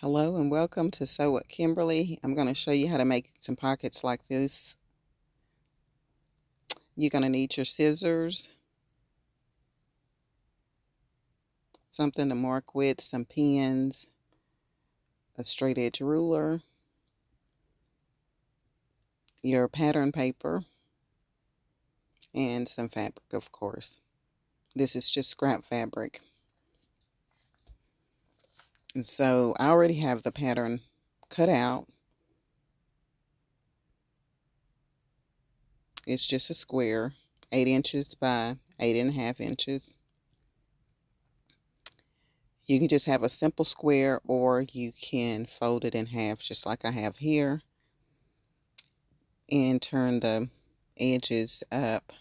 Hello and welcome to Sew with Kimberly. I'm going to show you how to make some pockets like this. You're going to need your scissors, something to mark with, some pins, a straight edge ruler, your pattern paper, and some fabric, of course. This is just scrap fabric. And so I already have the pattern cut out. It's just a square, 8 inches by 8.5 inches. You can just have a simple square, or you can fold it in half just like I have here and turn the edges up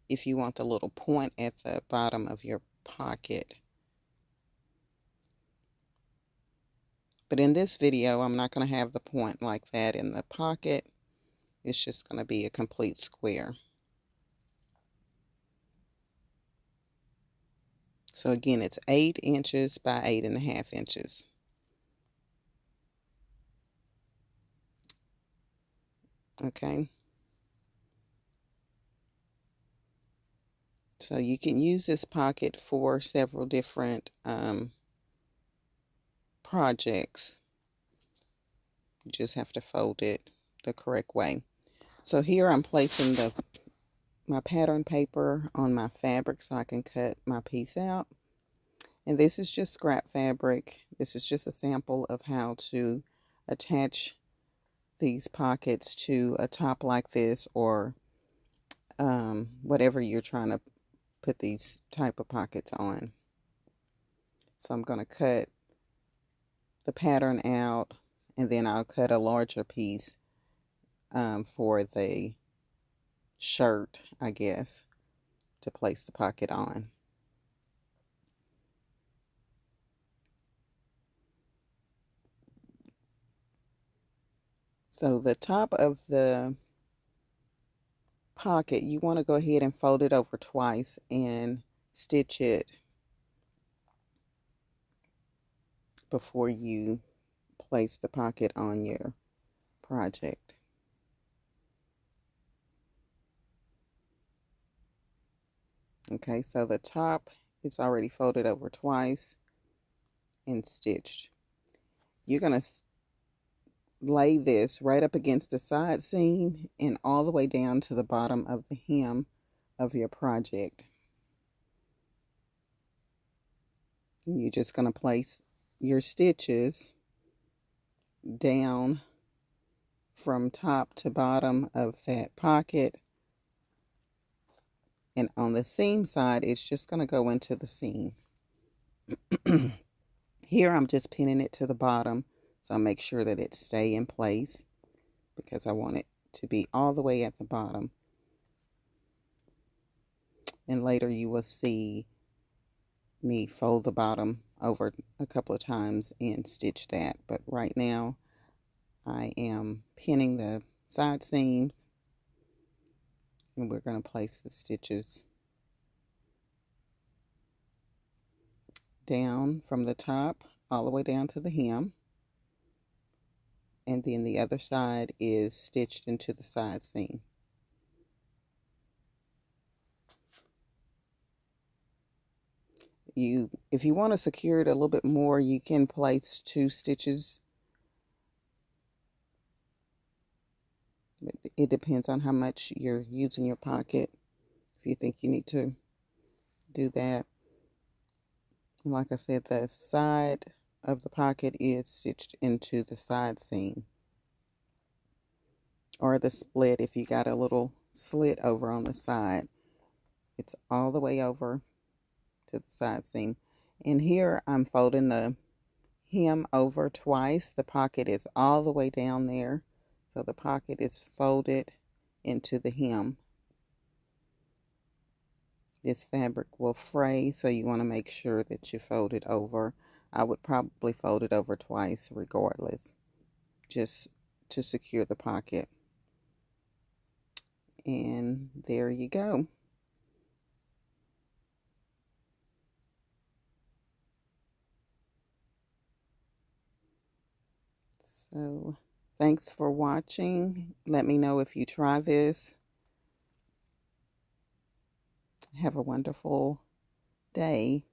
if you want the little point at the bottom of your pocket. But in this video, I'm not going to have the point like that in the pocket. It's just going to be a complete square. So again, it's 8 inches by 8.5 inches. Okay. So you can use this pocket for several different projects. You just have to fold it the correct way. So here I'm placing my pattern paper on my fabric so I can cut my piece out. And this is just scrap fabric. This is just a sample of how to attach these pockets to a top like this, or whatever you're trying to put these type of pockets on. So I'm going to cut the pattern out, and then I'll cut a larger piece for the shirt, I guess, to place the pocket on. So the top of the pocket, you want to go ahead and fold it over twice and stitch it before you place the pocket on your project. Okay, so the top is already folded over twice and stitched. You're going to lay this right up against the side seam and all the way down to the bottom of the hem of your project. And you're just going to place your stitches down from top to bottom of that pocket, and on the seam side it's just going to go into the seam. Here I'm just pinning it to the bottom, so I'll make sure that it stay in place because I want it to be all the way at the bottom. And later you will see me fold the bottom over a couple of times and stitch that. But right now I am pinning the side seams, and we're going to place the stitches down from the top all the way down to the hem, and then the other side is stitched into the side seam. If you want to secure it a little bit more, you can place 2 stitches. It depends on how much you're using your pocket, if you think you need to do that. And like I said, the side of the pocket is stitched into the side seam, or the split. If you got a little slit over on the side, it's all the way over to the side seam. And here I'm folding the hem over twice. The pocket is all the way down there, so the pocket is folded into the hem. This fabric will fray, so you want to make sure that you fold it over. I would probably fold it over twice regardless, just to secure the pocket. And there you go. So thanks for watching. Let me know if you try this. Have a wonderful day.